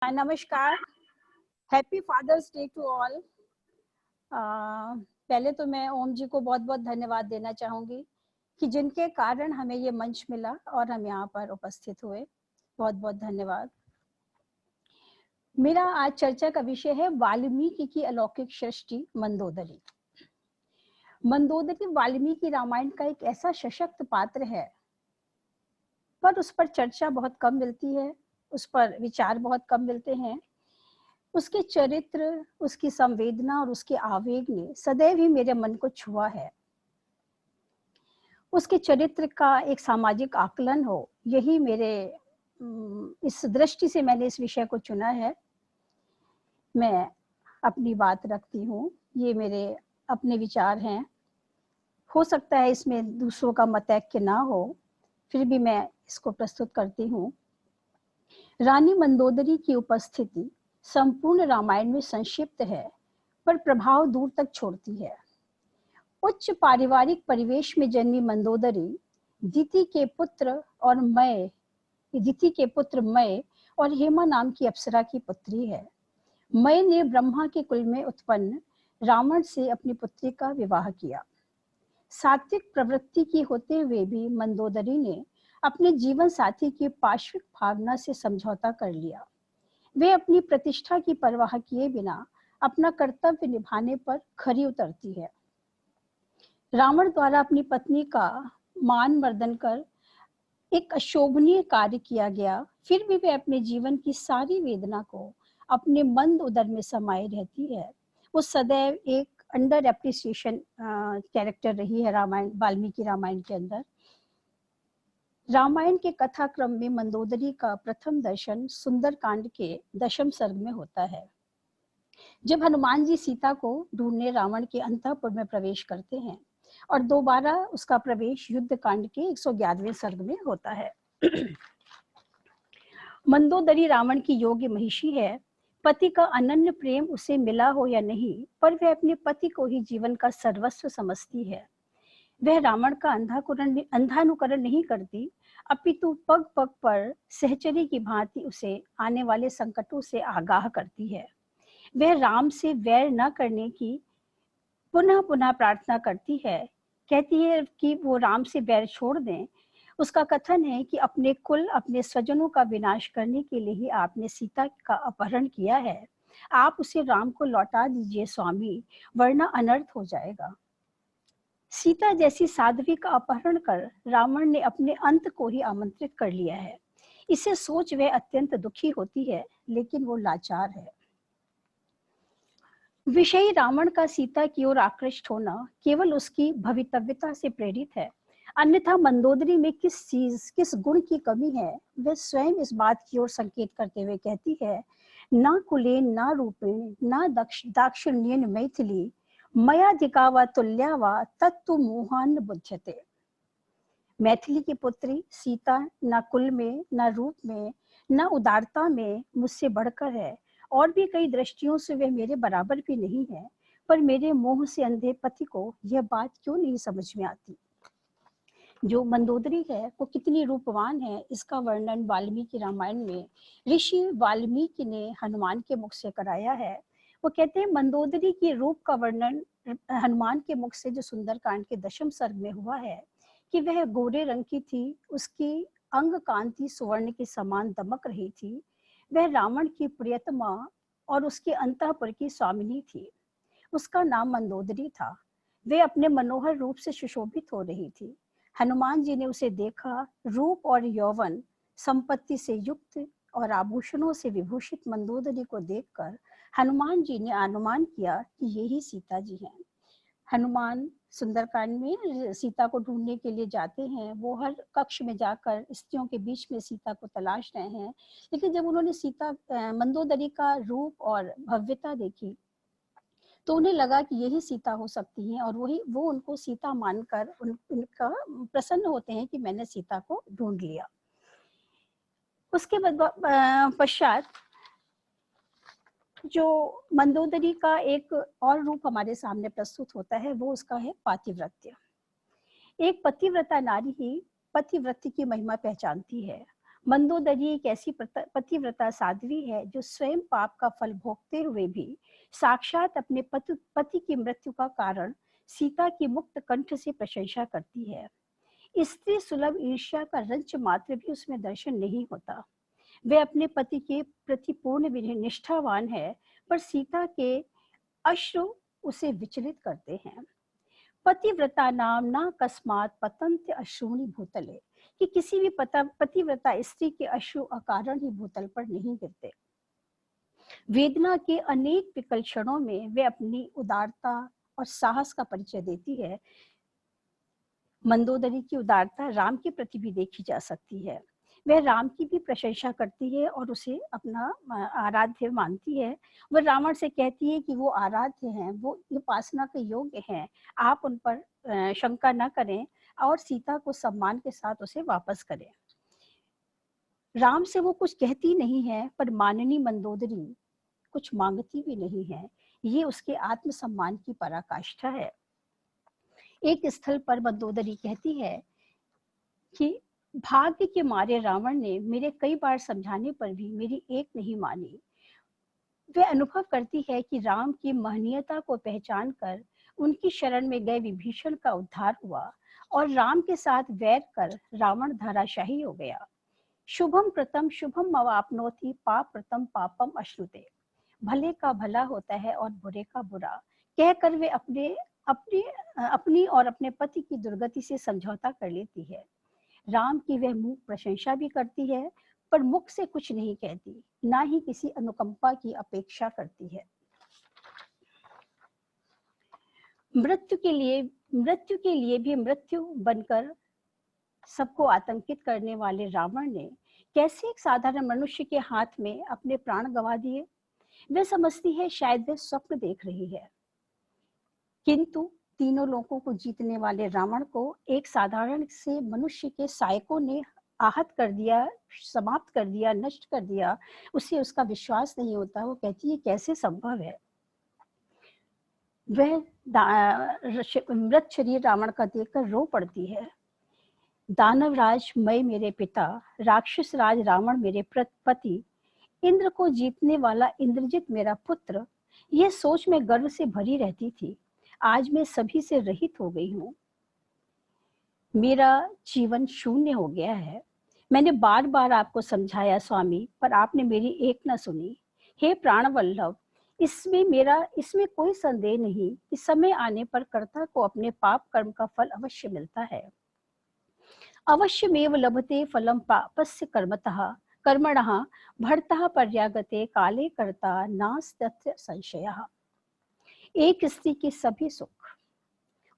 नमस्कार। Happy father's day to all. पहले तो मैं ओम जी को बहुत बहुत धन्यवाद देना चाहूँगी कि जिनके कारण हमें ये मंच मिला और हम यहाँ पर उपस्थित हुए। बहुत बहुत धन्यवाद। मेरा आज चर्चा का विषय है वाल्मीकि की अलौकिक सृष्टि मंदोदरी। मंदोदरी वाल्मीकि रामायण का एक ऐसा सशक्त पात्र है, पर उस पर चर्चा बहुत कम मिलती है, उस पर विचार बहुत कम मिलते हैं। उसके चरित्र, उसकी संवेदना और उसके आवेग ने सदैव ही मेरे मन को छुआ है। उसके चरित्र का एक सामाजिक आकलन हो, यही मेरे इस दृष्टि से मैंने इस विषय को चुना है। मैं अपनी बात रखती हूँ, ये मेरे अपने विचार हैं। हो सकता है इसमें दूसरों का मतैक्य ना हो, फिर भी मैं इसको प्रस्तुत करती हूँ। रानी मंदोदरी की उपस्थिति संपूर्ण रामायण में संक्षिप्त है, पर प्रभाव दूर तक छोड़ती है। उच्च पारिवारिक परिवेश में जन्मी मंदोदरी दिति के पुत्र मय और हेमा नाम की अप्सरा की पुत्री है। मय ने ब्रह्मा के कुल में उत्पन्न रावण से अपनी पुत्री का विवाह किया। सात्विक प्रवृत्ति की होते हुए भी मंदोदरी ने अपने जीवन साथी की पार्श्विक भावना से समझौता कर लिया। वे अपनी प्रतिष्ठा की परवाह किए बिना अपना कर्तव्य निभाने पर खरी उतरती है। रावण द्वारा अपनी पत्नी का मान मर्दन कर एक अशोभनीय कार्य किया गया, फिर भी वे अपने जीवन की सारी वेदना को अपने मंद उदर में समाये रहती है। वो सदैव एक अंडर एप्रिसिएशन कैरेक्टर रही है रामायण, वाल्मीकि रामायण के अंदर। रामायण के कथाक्रम में मंदोदरी का प्रथम दर्शन सुंदरकांड के दशम सर्ग में होता है, जब हनुमान जी सीता को ढूंढने रावण के अंतःपुर में प्रवेश करते हैं, और दोबारा उसका प्रवेश युद्ध कांड के 111वें सर्ग में होता है। मंदोदरी रावण की योग्य महिषी है। पति का अनन्य प्रेम उसे मिला हो या नहीं, पर वह अपने पति को ही जीवन का सर्वस्व समझती है। वह रावण का अंधानुकरण नहीं करती, अपितु पग पग पर सहचरी की भांति उसे आने वाले संकटों से आगाह करती है। वह राम से वैर न करने की पुनः पुनः प्रार्थना करती है, कहती है कि वो राम से वैर छोड़ दें। उसका कथन है कि अपने कुल, अपने स्वजनों का विनाश करने के लिए ही आपने सीता का अपहरण किया है। आप उसे राम को लौटा दीजिए स्वामी, वरना अनर्थ हो जाएगा। सीता जैसी साध्वी का अपहरण कर रावण ने अपने अंत को ही आमंत्रित कर लिया है। इसे सोच वह अत्यंत दुखी होती है, लेकिन वो लाचार है। विषयी रावण का सीता की ओर आकृष्ट होना केवल उसकी भवितव्यता से प्रेरित है, अन्यथा मंदोदरी में किस गुण की कमी है, वह स्वयं इस बात की ओर संकेत करते हुए कहती है, ना कुलेन ना रूपेण ना दाक्षिण्येन मैथिली मयाधिका व तुल्या व तत्तु मोहान बुध्यते। मैथिली की पुत्री सीता न कुल में, न रूप में, न उदारता में मुझसे बढ़कर है, और भी कई दृष्टियों से वह मेरे बराबर भी नहीं है, पर मेरे मोह से अंधे पति को यह बात क्यों नहीं समझ में आती। जो मंदोदरी है वो कितनी रूपवान है, इसका वर्णन वाल्मीकि रामायण में ऋषि वाल्मीकि ने हनुमान के मुख से कराया है। वो कहते हैं मंदोदरी की रूप का वर्णन हनुमान के मुख से जो सुंदरकांड के दशम सर्ग में हुआ है, कि वह गोरे रंग की थी, उसकी अंग कांति सुवर्ण के समान दमक रही थी। वह रावण की प्रियतमा और उसके अंतःपुर की स्वामिनी थी। उसका नाम मंदोदरी था। वे अपने मनोहर रूप से सुशोभित हो रही थी। हनुमान जी ने उसे देखा। रूप और यौवन संपत्ति से युक्त और आभूषणों से विभूषित मंदोदरी को देखकर हनुमान जी ने अनुमान किया कि यही सीता जी हैं। हनुमान सुंदरकांड में सीता को ढूंढने के लिए जाते हैं। वो हर कक्ष में जाकर स्त्रियों के बीच में सीता को तलाश रहे हैं, लेकिन जब उन्होंने मंदोदरी का रूप और भव्यता देखी तो उन्हें लगा कि यही सीता हो सकती हैं, और वो उनको सीता मानकर उनका प्रसन्न होते हैं कि मैंने सीता को ढूंढ लिया। उसके पश्चात जो मंदोदरी का एक और रूप हमारे सामने प्रस्तुत होता है, वो उसका है पातिव्रत्य। एक पतिव्रता नारी ही पतिव्रत्य की महिमा पहचानती है। मंदोदरी एक ऐसी पतिव्रता साध्वी है जो स्वयं पाप का फल भोगते हुए भी साक्षात अपने पति की मृत्यु का कारण सीता की मुक्त कंठ से प्रशंसा करती है। स्त्री सुलभ ईर्ष्या का रंच मात्र भी उसमें दर्शन नहीं होता। वह अपने पति के प्रति पूर्ण निष्ठावान है, पर सीता के अश्रु उसे विचलित करते हैं। पतिव्रता नाम ना कस्मात पतंत्य अश्रूणि भूतले, कि किसी भी पतिव्रता स्त्री के अश्रु अकारण ही भूतल पर नहीं गिरते। वेदना के अनेक विकल क्षणों में वे अपनी उदारता और साहस का परिचय देती है। मंदोदरी की उदारता राम के प्रति भी देखी जा सकती है। वह राम की भी प्रशंसा करती है और उसे अपना आराध्य मानती है। वह रावण से कहती है कि वो आराध्य हैं, वो उपासना के योग्य हैं, आप उन पर शंका न करें और सीता को सम्मान के साथ उसे वापस करें। राम से वो कुछ कहती नहीं है, पर माननी मंदोदरी कुछ मांगती भी नहीं है। ये उसके आत्मसम्मान की पराकाष्ठा है। एक स्थल पर मंदोदरी कहती है कि भाग्य के मारे रावण ने मेरे कई बार समझाने पर भी मेरी एक नहीं मानी। वह अनुभव करती है कि राम की महनीयता को पहचान कर उनकी शरण में गए विभीषण का उद्धार हुआ और राम के साथ वैर कर रावण धराशाही हो गया। शुभम कृतम शुभम अवाप्नोति पाप कृतम पापम अश्नुते, भले का भला होता है और बुरे का बुरा कहकर वे अपनी और अपने पति की दुर्गति से समझौता कर लेती है। राम की वह मुख प्रशंसा भी करती है, पर मुख से कुछ नहीं कहती, ना ही किसी अनुकंपा की अपेक्षा करती है। मृत्यु के लिए भी मृत्यु बनकर सबको आतंकित करने वाले रावण ने कैसे एक साधारण मनुष्य के हाथ में अपने प्राण गंवा दिए। वह समझती है शायद वह स्वप्न देख रही है, किंतु तीनों लोगों को जीतने वाले रावण को एक साधारण से मनुष्य के सायकों ने आहत कर दिया, समाप्त कर दिया, नष्ट कर दिया। उसे उसका विश्वास नहीं होता। वो कहती है कैसे संभव है। वह मृत शरीर रावण का देखकर रो पड़ती है। दानवराज मैं मेरे पिता, राक्षस राज रावण मेरे पति, इंद्र को जीतने वाला इंद्रजित मेरा पुत्र, यह सोच मैं गर्व से भरी रहती थी। आज मैं सभी से रहित हो गई हूँ। मेरा जीवन शून्य हो गया है। मैंने बार बार आपको समझाया स्वामी, पर आपने मेरी एक न सुनी। हे प्राणवल्लभ, इसमें कोई संदेह नहीं कि समय आने पर कर्ता को अपने पाप कर्म का फल अवश्य मिलता है। अवश्यमेव लभते फलम पापस्य कर्मणः भर्तः पर्यागते काले कर्ता नास्त्यत्र संशयः। एक स्त्री के सभी सुख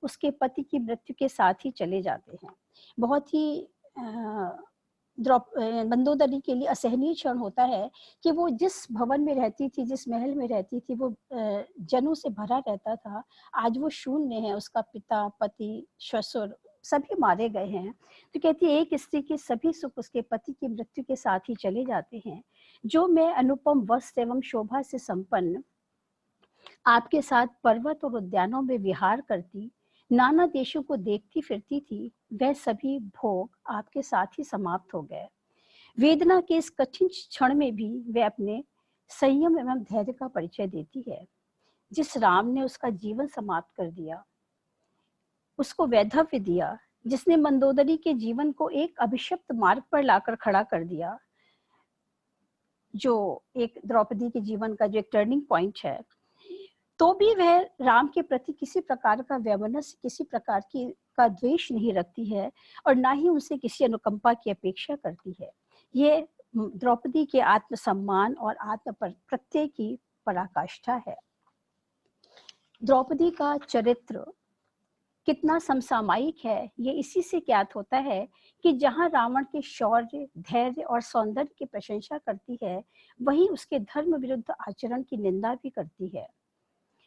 उसके पति की मृत्यु के साथ ही चले जाते हैं। बहुत ही मंदोदरी के लिए असहनीय क्षण होता है कि वो जिस भवन में रहती थी, जिस महल में रहती थी, वो जनों से भरा रहता था। आज वो शून्य है। उसका पिता, पति, ससुर सभी मारे गए हैं। तो कहती है एक स्त्री के सभी सुख उसके पति की मृत्यु के साथ ही चले जाते हैं। जो मैं अनुपम वस्त्र एवं शोभा से संपन्न आपके साथ पर्वत और उद्यानों में विहार करती, नाना देशों को देखती फिरती थी, वह सभी भोग आपके साथ ही समाप्त हो गए। वेदना के इस कठिन क्षण में भी वह अपने संयम एवं धैर्य का परिचय देती है। जिस राम ने उसका जीवन समाप्त कर दिया, उसको वैधव्य दिया, जिसने मंदोदरी के जीवन को एक अभिशप्त मार्ग पर लाकर खड़ा कर दिया, जो एक द्रौपदी के जीवन का जो एक टर्निंग पॉइंट है, तो भी वह राम के प्रति किसी प्रकार का वैमनस्य, किसी प्रकार का द्वेष नहीं रखती है और ना ही उनसे किसी अनुकंपा की अपेक्षा करती है। ये द्रौपदी के आत्मसम्मान और आत्म प्रत्यय की पराकाष्ठा है। द्रौपदी का चरित्र कितना समसामयिक है, ये इसी से ज्ञात होता है कि जहां रावण के शौर्य, धैर्य और सौंदर्य की प्रशंसा करती है, वहीं उसके धर्म विरुद्ध आचरण की निंदा भी करती है।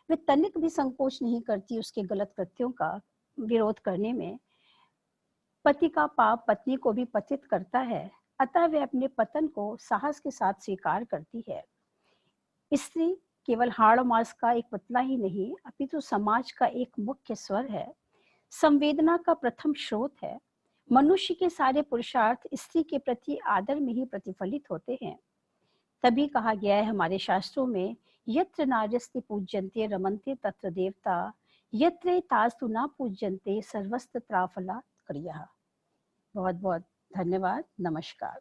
वे तनिक भी संकोच नहीं करती उसके गलत कृत्यों का विरोध करने में। पति का पाप पत्नी को भी पतित करता है, अतः वे अपने पतन को साहस के साथ स्वीकार करती है। स्त्री केवल हाड़ मास का एक पुतला ही नहीं, अपितु समाज का एक मुख्य स्वर है, संवेदना का प्रथम स्रोत है। मनुष्य के सारे पुरुषार्थ स्त्री के प्रति आदर में ही प्रतिफलित होते हैं। तभी कहा गया है हमारे शास्त्रों में, यत्र नार्यस्ते पूज्यन्ते रमन्ते तत्र देवता, यत्र तास्तु न पूज्यन्ते सर्वस्त्र त्राफला क्रिया। बहुत बहुत धन्यवाद। नमस्कार।